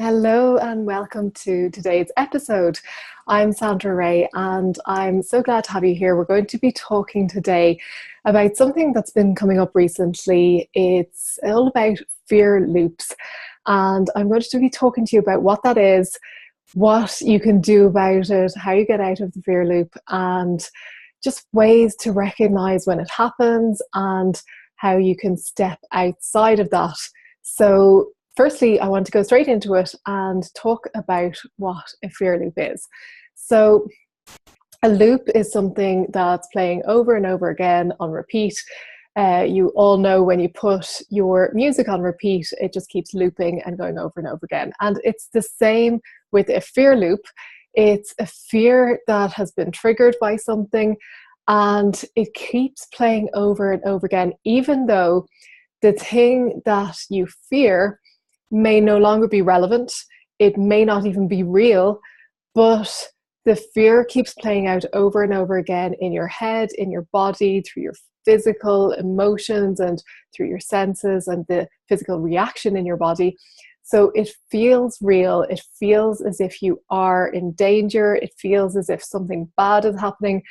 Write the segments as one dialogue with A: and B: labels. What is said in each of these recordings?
A: Hello and welcome to today's episode. I'm Sandra Ray and I'm so glad to have you here. We're going to be talking today about something that's been coming up recently. It's all about fear loops, and I'm going to be talking to you about what that is, what you can do about it, how you get out of the fear loop, and just ways to recognize when it happens and how you can step outside of that. So firstly, I want to go straight into it and talk about what a fear loop is. So, a loop is something that's playing over and over again on repeat. You all know when you put your music on repeat, it just keeps looping and going over and over again. And it's the same with a fear loop. It's a fear that has been triggered by something and it keeps playing over and over again, even though the thing that you fear may no longer be relevant. It may not even be real, but the fear keeps playing out over and over again in your head, in your body, through your physical emotions and through your senses and the physical reaction in your body. So it feels real. It feels as if you are in danger. It feels as if something bad is happening.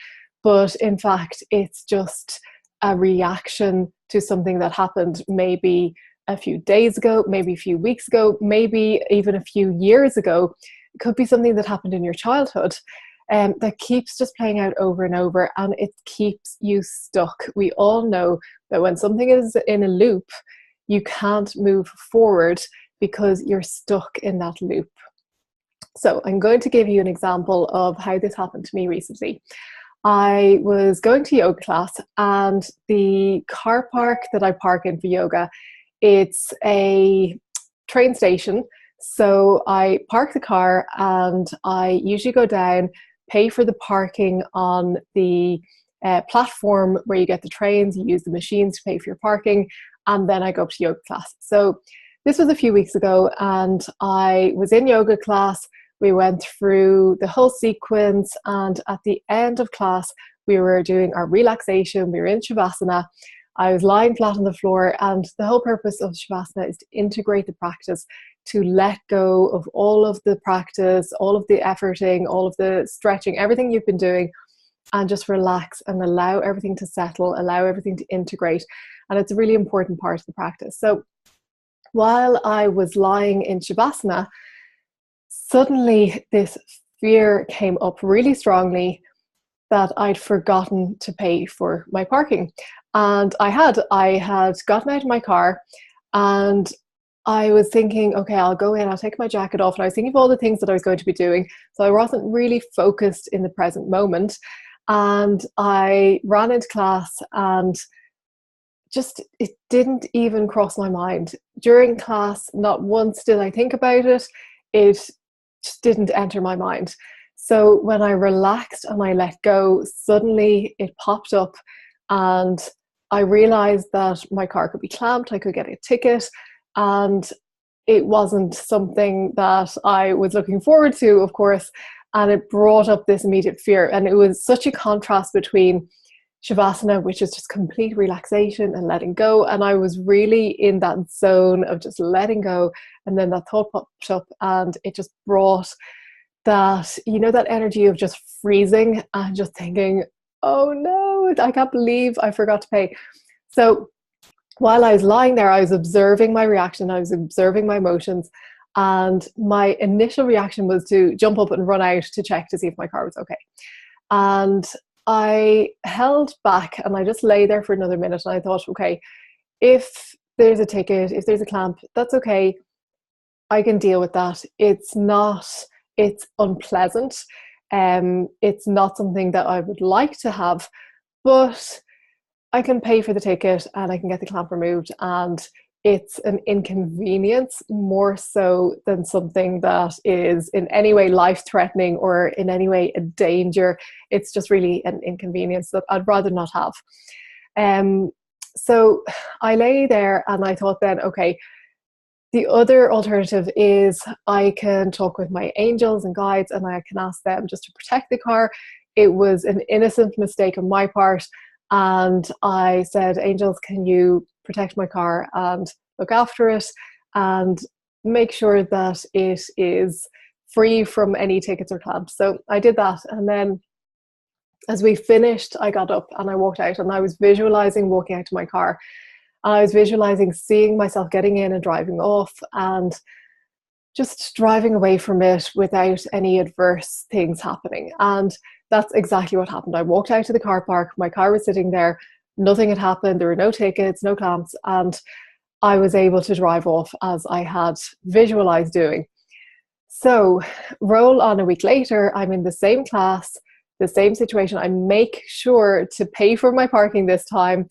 A: But in fact, it's just a reaction to something that happened maybe a few days ago, maybe a few weeks ago, maybe even a few years ago. It could be something that happened in your childhood, that keeps just playing out over and over, and it keeps you stuck. We all know that when something is in a loop, you can't move forward because you're stuck in that loop. So I'm going to give you an example of how this happened to me recently. I was going to yoga class, and the car park that I park in for yoga, it's a train station. So I park the car and I usually go down, pay for the parking on the platform where you get the trains, you use the machines to pay for your parking, and then I go up to yoga class. So this was a few weeks ago and I was in yoga class. We went through the whole sequence, and at the end of class, we were doing our relaxation. We were in Shavasana. I was lying flat on the floor, and the whole purpose of Shavasana is to integrate the practice, to let go of all of the practice, all of the efforting, all of the stretching, everything you've been doing, and just relax and allow everything to settle, allow everything to integrate. And it's a really important part of the practice. So while I was lying in Shavasana, suddenly this fear came up really strongly that I'd forgotten to pay for my parking. And I had gotten out of my car and I was thinking, okay, I'll go in, I'll take my jacket off. And I was thinking of all the things that I was going to be doing. So I wasn't really focused in the present moment. And I ran into class and just, it didn't even cross my mind. During class, not once did I think about it. It just didn't enter my mind. So when I relaxed and I let go, suddenly it popped up and I realized that my car could be clamped, I could get a ticket, and it wasn't something that I was looking forward to, of course, and it brought up this immediate fear. And it was such a contrast between Shavasana, which is just complete relaxation and letting go, and I was really in that zone of just letting go, and then that thought popped up and it just brought that, that energy of just freezing and just thinking, oh no, I can't believe I forgot to pay. So while I was lying there, I was observing my reaction, I was observing my emotions, and my initial reaction was to jump up and run out to check to see if my car was okay. And I held back and I just lay there for another minute, and I thought, okay, if there's a ticket, if there's a clamp, that's okay. I can deal with that. It's unpleasant. It's not something that I would like to have, but I can pay for the ticket and I can get the clamp removed, and it's an inconvenience more so than something that is in any way life-threatening or in any way a danger. It's just really an inconvenience that I'd rather not have. So I lay there and I thought then, okay, the other alternative is I can talk with my angels and guides and I can ask them just to protect the car. It was an innocent mistake on my part. And I said, angels, can you protect my car and look after it? And make sure that it is free from any tickets or clamps. So I did that, and then as we finished, I got up and I walked out, and I was visualizing walking out to my car. And I was visualizing seeing myself getting in and driving off, and just driving away from it without any adverse things happening. And that's exactly what happened. I walked out to the car park, my car was sitting there, nothing had happened, there were no tickets, no clamps, and I was able to drive off as I had visualized doing. So roll on a week later, I'm in the same class, the same situation. I make sure to pay for my parking this time.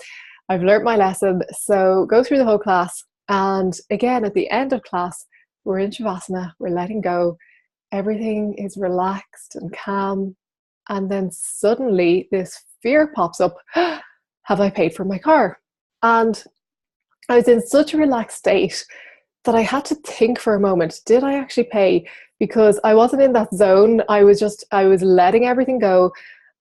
A: I've learnt my lesson. So go through the whole class. And again, at the end of class, we're in Shavasana, we're letting go. Everything is relaxed and calm. And then suddenly this fear pops up. Have I paid for my car? And I was in such a relaxed state that I had to think for a moment, did I actually pay? Because I wasn't in that zone. I was letting everything go.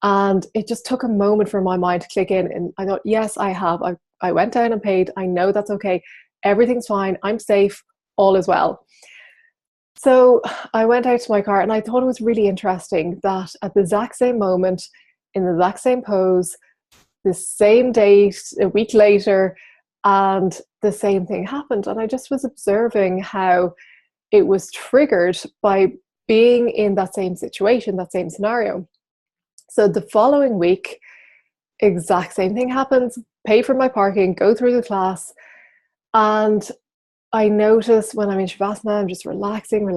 A: And it just took a moment for my mind to click in. And I thought, yes, I have. I went down and paid. I know that's okay. Everything's fine. I'm safe. All is well. So I went out to my car, and I thought it was really interesting that at the exact same moment, in the exact same pose, the same date, a week later, and the same thing happened. And I just was observing how it was triggered by being in that same situation, that same scenario. So the following week, exact same thing happens, pay for my parking, go through the class, and I notice when I'm in Shavasana, I'm just relaxing.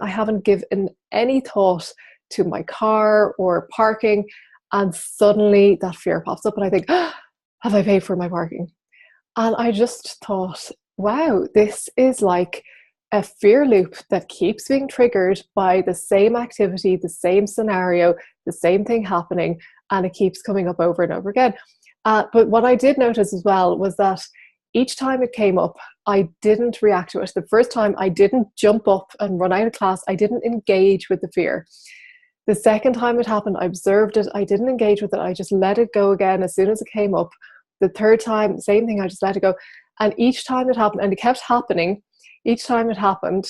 A: I haven't given any thought to my car or parking, and suddenly that fear pops up and I think, have I paid for my parking? And I just thought, wow, this is like a fear loop that keeps being triggered by the same activity, the same scenario, the same thing happening, and it keeps coming up over and over again. But what I did notice as well was that each time it came up, I didn't react to it. The first time I didn't jump up and run out of class. I didn't engage with the fear. The second time it happened, I observed it. I didn't engage with it. I just let it go again as soon as it came up. The third time, same thing, I just let it go. And each time it happened, and it kept happening, each time it happened,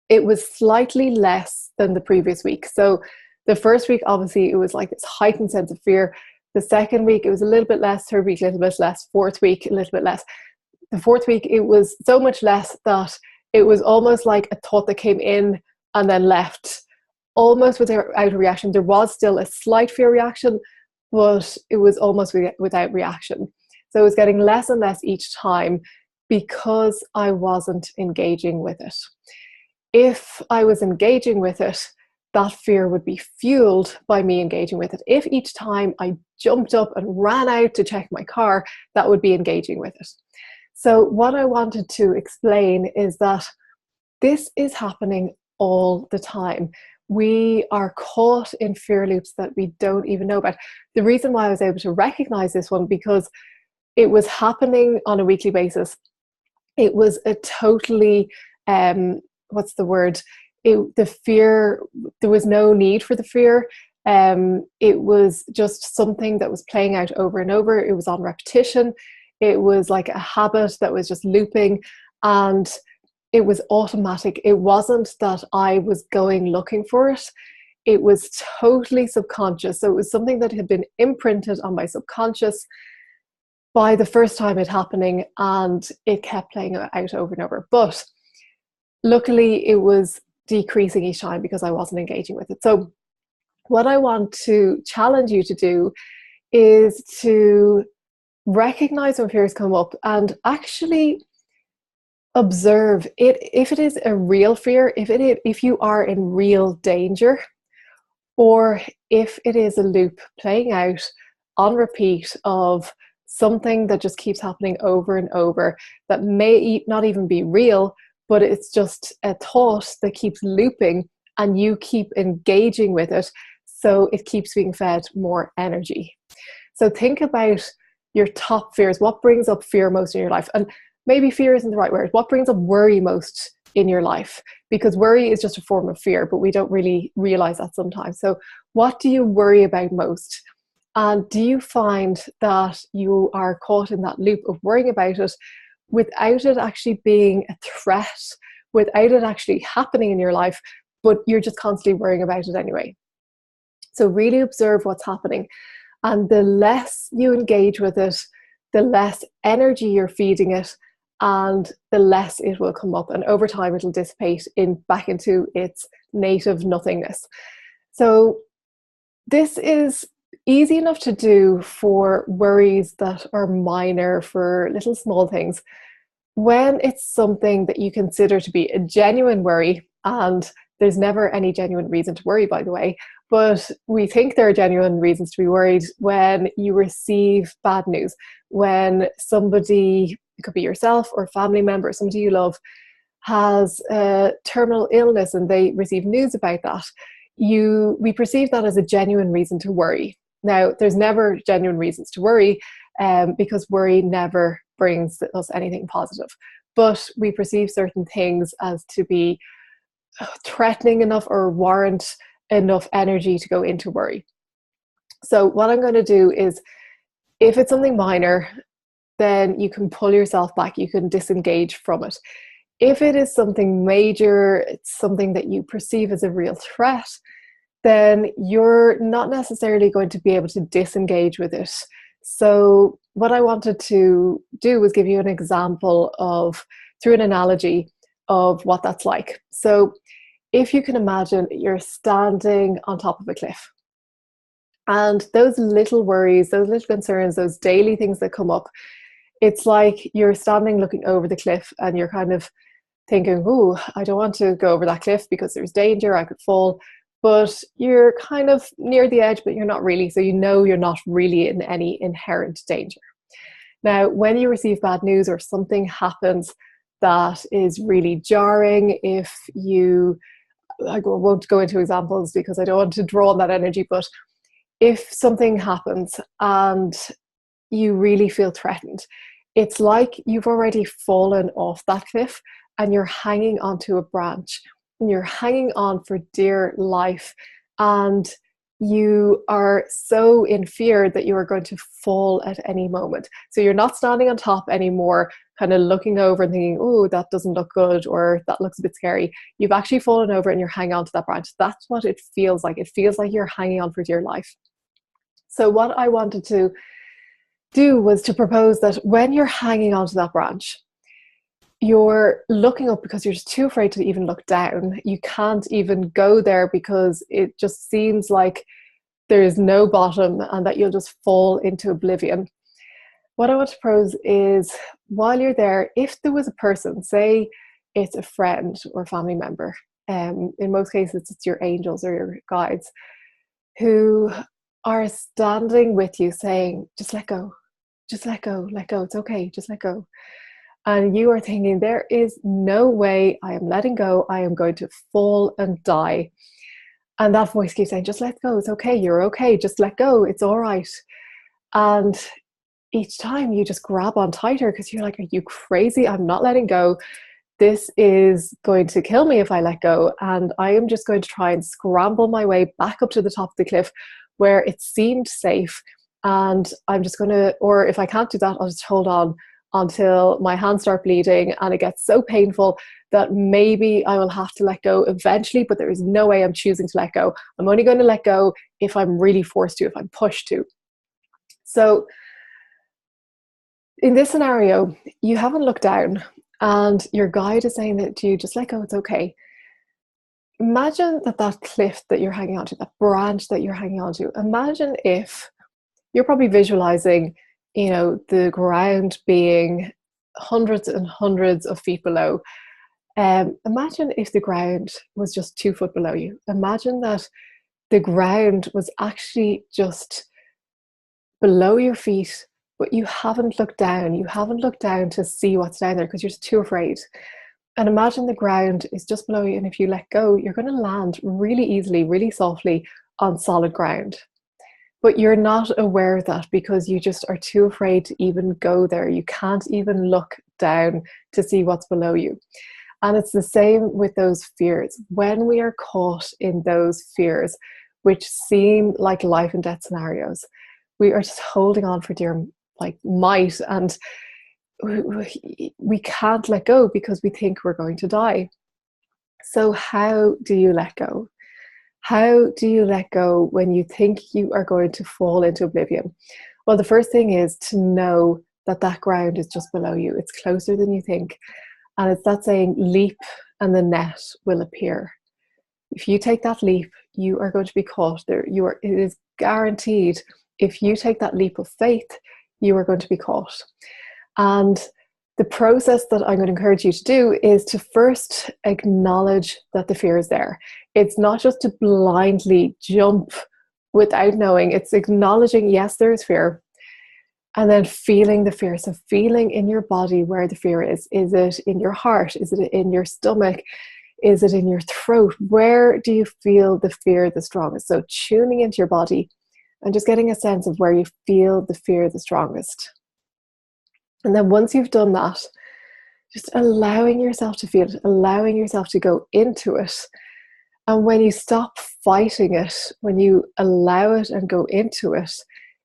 A: it was slightly less than the previous week. So the first week, obviously, it was like this heightened sense of fear. The second week, it was a little bit less. Third week, a little bit less. Fourth week, a little bit less. The fourth week, it was so much less that it was almost like a thought that came in and then left, almost without a reaction. There was still a slight fear reaction, but it was almost without reaction. So it was getting less and less each time because I wasn't engaging with it. If I was engaging with it, that fear would be fueled by me engaging with it. If each time I jumped up and ran out to check my car, that would be engaging with it. So what I wanted to explain is that this is happening all the time. We are caught in fear loops that we don't even know about. The reason why I was able to recognize this one, because it was happening on a weekly basis. It was a totally, what's the word? The fear, there was no need for the fear. It was just something that was playing out over and over. It was on repetition. It was like a habit that was just looping, and it was automatic. It wasn't that I was going looking for it. It was totally subconscious. So it was something that had been imprinted on my subconscious by the first time it happening, and it kept playing out over and over. But luckily it was decreasing each time because I wasn't engaging with it. So what I want to challenge you to do is to recognize when fears come up and actually observe it. If it is a real fear, if you are in real danger, or if it is a loop playing out on repeat of something that just keeps happening over and over, that may not even be real, but it's just a thought that keeps looping and you keep engaging with it, so it keeps being fed more energy. So think about your top fears. What brings up fear most in your life? And maybe fear isn't the right word. What brings up worry most in your life? Because worry is just a form of fear, but we don't really realize that sometimes. So what do you worry about most? And do you find that you are caught in that loop of worrying about it without it actually being a threat, without it actually happening in your life, but you're just constantly worrying about it anyway. So really observe what's happening. And the less you engage with it, the less energy you're feeding it, and the less it will come up. And over time, it'll dissipate back into its native nothingness. So this is easy enough to do for worries that are minor, for little small things. When it's something that you consider to be a genuine worry, and there's never any genuine reason to worry, by the way, but we think there are genuine reasons to be worried when you receive bad news, when somebody, it could be yourself or a family member, somebody you love, has a terminal illness and they receive news about that. We perceive that as a genuine reason to worry. Now, there's never genuine reasons to worry, because worry never brings us anything positive. But we perceive certain things as to be threatening enough or warrant enough energy to go into worry. So what I'm going to do is, if it's something minor, then you can pull yourself back, you can disengage from it. If it is something major, it's something that you perceive as a real threat, then you're not necessarily going to be able to disengage with it. So what I wanted to do was give you an example of, through an analogy, of what that's like. So if you can imagine, you're standing on top of a cliff, and those little worries, those little concerns, those daily things that come up, it's like you're standing looking over the cliff and you're kind of thinking, oh, I don't want to go over that cliff because there's danger, I could fall. But you're kind of near the edge, but you're not really. So you know you're not really in any inherent danger. Now, when you receive bad news or something happens that is really jarring, I won't go into examples because I don't want to draw on that energy, but if something happens and you really feel threatened, it's like you've already fallen off that cliff and you're hanging onto a branch and you're hanging on for dear life, and you are so in fear that you are going to fall at any moment. So you're not standing on top anymore, kind of looking over and thinking, oh, that doesn't look good, or that looks a bit scary. You've actually fallen over and you're hanging on to that branch. That's what it feels like. It feels like you're hanging on for dear life. So what I wanted to do was to propose that when you're hanging onto that branch, you're looking up because you're just too afraid to even look down. You can't even go there because it just seems like there is no bottom and that you'll just fall into oblivion. What I want to propose is, while you're there, if there was a person, say it's a friend or a family member, in most cases it's your angels or your guides, who are standing with you saying, just let go, just let go, let go, it's okay, just let go. And you are thinking, there is no way I am letting go, I am going to fall and die. And that voice keeps saying, just let go, it's okay, you're okay, just let go, it's all right. And each time you just grab on tighter because you're like, are you crazy? I'm not letting go. This is going to kill me if I let go. And I am just going to try and scramble my way back up to the top of the cliff where it seemed safe. And I'm just going to, or if I can't do that, I'll just hold on until my hands start bleeding and it gets so painful that maybe I will have to let go eventually, but there is no way I'm choosing to let go. I'm only going to let go if I'm really forced to, if I'm pushed to. So in this scenario, you haven't looked down and your guide is saying that to you, just let go, it's okay. Imagine that cliff that you're hanging onto, that branch that you're hanging onto, imagine if you're probably visualizing, the ground being hundreds and hundreds of feet below. Imagine if the ground was just 2 foot below you. Imagine that the ground was actually just below your feet, but you haven't looked down. You haven't looked down to see what's down there because you're just too afraid. And imagine the ground is just below you, and if you let go, you're going to land really easily, really softly on solid ground. But you're not aware of that because you just are too afraid to even go there. You can't even look down to see what's below you. And it's the same with those fears. When we are caught in those fears, which seem like life and death scenarios, we are just holding on for dear might. And we can't let go because we think we're going to die. So how do you let go? How do you let go when you think you are going to fall into oblivion? Well, the first thing is to know that that ground is just below you. It's closer than you think. And it's that saying, leap and the net will appear. If you take that leap, you are going to be caught there. It is guaranteed. If you take that leap of faith, you are going to be caught. And the process that I'm going to encourage you to do is to first acknowledge that the fear is there. It's not just to blindly jump without knowing. It's acknowledging, yes, there is fear, and then feeling the fear. So feeling in your body where the fear is. Is it in your heart? Is it in your stomach? Is it in your throat? Where do you feel the fear the strongest? So tuning into your body and just getting a sense of where you feel the fear the strongest. And then once you've done that, just allowing yourself to feel it, allowing yourself to go into it. And when you stop fighting it, when you allow it and go into it,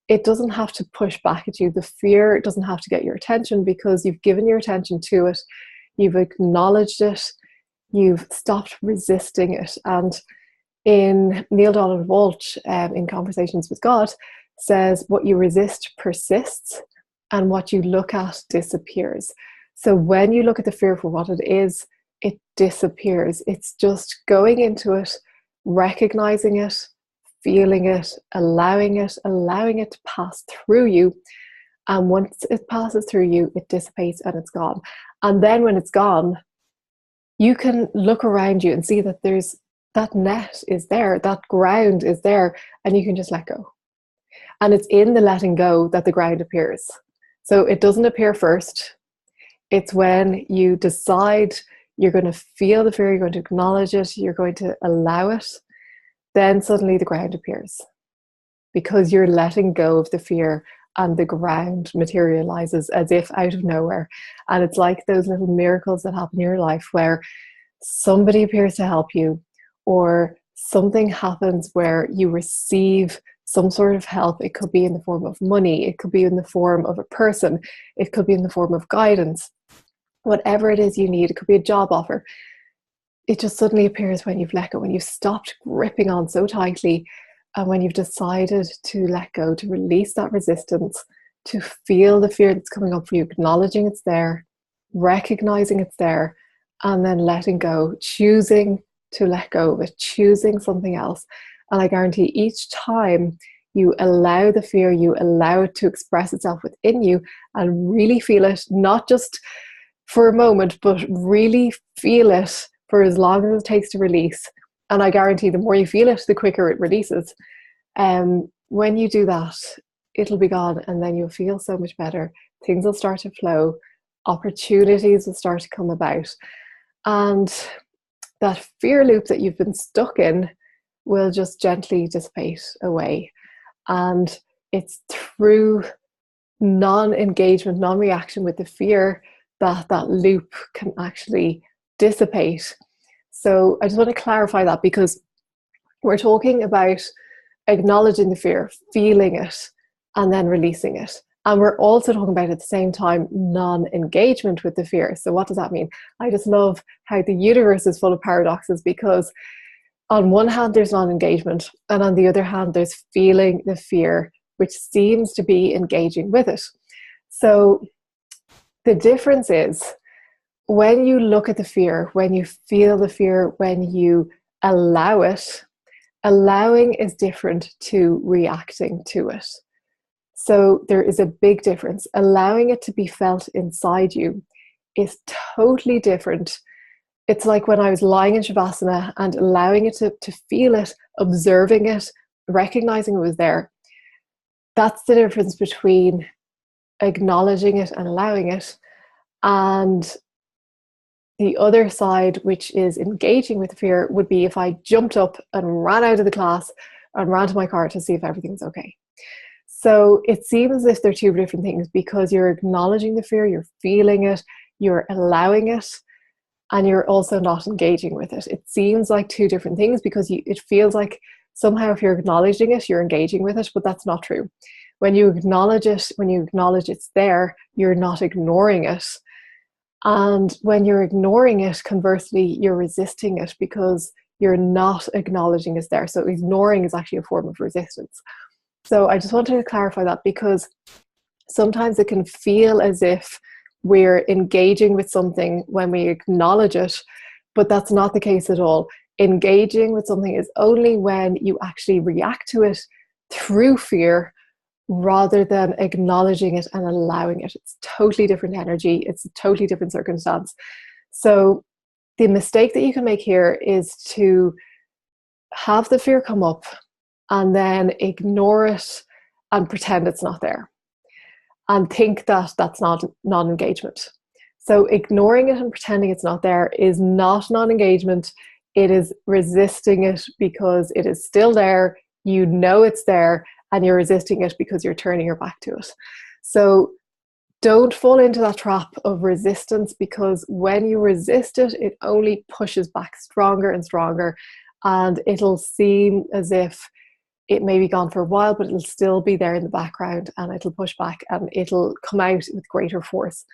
A: it doesn't have to push back at you. The fear doesn't have to get your attention because you've given your attention to it. You've acknowledged it. You've stopped resisting it. And in Neil Donald Walsh, in Conversations with God, says what you resist persists and what you look at disappears. So when you look at the fear for what it is, it disappears. It's just going into it, recognizing it, feeling it, allowing it to pass through you. And once it passes through you, it dissipates and it's gone. And then when it's gone, you can look around you and see that that net is there, that ground is there, and you can just let go. And it's in the letting go that the ground appears. So it doesn't appear first. It's when you decide you're going to feel the fear, you're going to acknowledge it, you're going to allow it, then suddenly the ground appears. Because you're letting go of the fear and the ground materializes as if out of nowhere. And it's like those little miracles that happen in your life where somebody appears to help you, or something happens where you receive some sort of help. It could be in the form of money, it could be in the form of a person, it could be in the form of guidance. Whatever it is you need, it could be a job offer. It just suddenly appears when you've let go, when you've stopped gripping on so tightly, and when you've decided to let go, to release that resistance, to feel the fear that's coming up for you, acknowledging it's there, recognizing it's there, and then letting go, choosing to let go of it, choosing something else. And I guarantee each time you allow the fear, you allow it to express itself within you and really feel it, not just for a moment, but really feel it for as long as it takes to release. And I guarantee the more you feel it, the quicker it releases. When you do that, it'll be gone, and then you'll feel so much better. Things will start to flow, opportunities will start to come about, and that fear loop that you've been stuck in will just gently dissipate away. And it's through non-engagement, non-reaction with the fear that that loop can actually dissipate. So I just want to clarify that, because we're talking about acknowledging the fear, feeling it, and then releasing it. And we're also talking about at the same time non-engagement with the fear. So what does that mean? I just love how the universe is full of paradoxes, because on one hand there's non-engagement, and on the other hand there's feeling the fear, which seems to be engaging with it. So the difference is, when you look at the fear, when you feel the fear, when you allow it, allowing is different to reacting to it. So there is a big difference. Allowing it to be felt inside you is totally different. It's like when I was lying in Shavasana and allowing it to feel it, observing it, recognizing it was there. That's the difference between acknowledging it and allowing it, and the other side, which is engaging with fear, would be if I jumped up and ran out of the class and ran to my car to see if everything's okay. So it seems as if they're two different things, because you're acknowledging the fear, you're feeling it, you're allowing it, and you're also not engaging with it. It seems like two different things, because it feels like somehow if you're acknowledging it, you're engaging with it, but that's not true. When you acknowledge it, when you acknowledge it's there, you're not ignoring it. And when you're ignoring it, conversely, you're resisting it because you're not acknowledging it's there. So ignoring is actually a form of resistance. So I just wanted to clarify that, because sometimes it can feel as if we're engaging with something when we acknowledge it, but that's not the case at all. Engaging with something is only when you actually react to it through fear rather than acknowledging it and allowing it. It's totally different energy. It's a totally different circumstance. So the mistake that you can make here is to have the fear come up and then ignore it and pretend it's not there and think that that's not non-engagement. So ignoring it and pretending it's not there is not non-engagement. It is resisting it because it is still there. You know it's there, and you're resisting it because you're turning your back to it. So don't fall into that trap of resistance, because when you resist it, it only pushes back stronger and stronger, and it'll seem as if it may be gone for a while, but it'll still be there in the background, and it'll push back and it'll come out with greater force.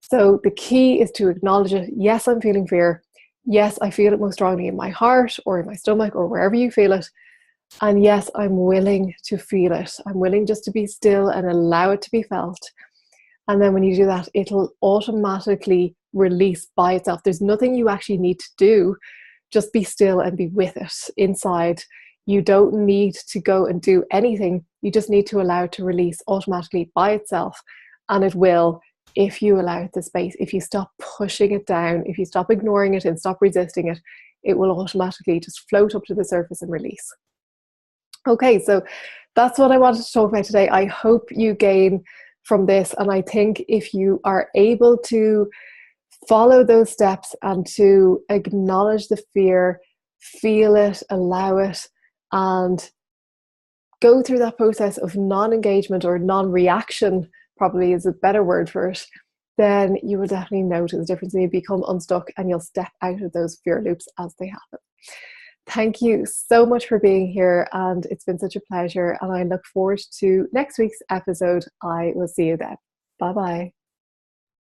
A: So the key is to acknowledge it. Yes, I'm feeling fear. Yes, I feel it most strongly in my heart or in my stomach or wherever you feel it. And yes, I'm willing to feel it. I'm willing just to be still and allow it to be felt. And then when you do that, it'll automatically release by itself. There's nothing you actually need to do. Just be still and be with it inside. You don't need to go and do anything. You just need to allow it to release automatically by itself. And it will, if you allow it the space. If you stop pushing it down, if you stop ignoring it and stop resisting it, it will automatically just float up to the surface and release. Okay, so that's what I wanted to talk about today. I hope you gain from this. And I think if you are able to follow those steps and to acknowledge the fear, feel it, allow it, and go through that process of non-engagement or non-reaction, probably is a better word for it, then you will definitely notice the difference, and you become unstuck and you'll step out of those fear loops as they happen. Thank you so much for being here, and it's been such a pleasure, and I look forward to next week's episode. I will see you then. Bye bye.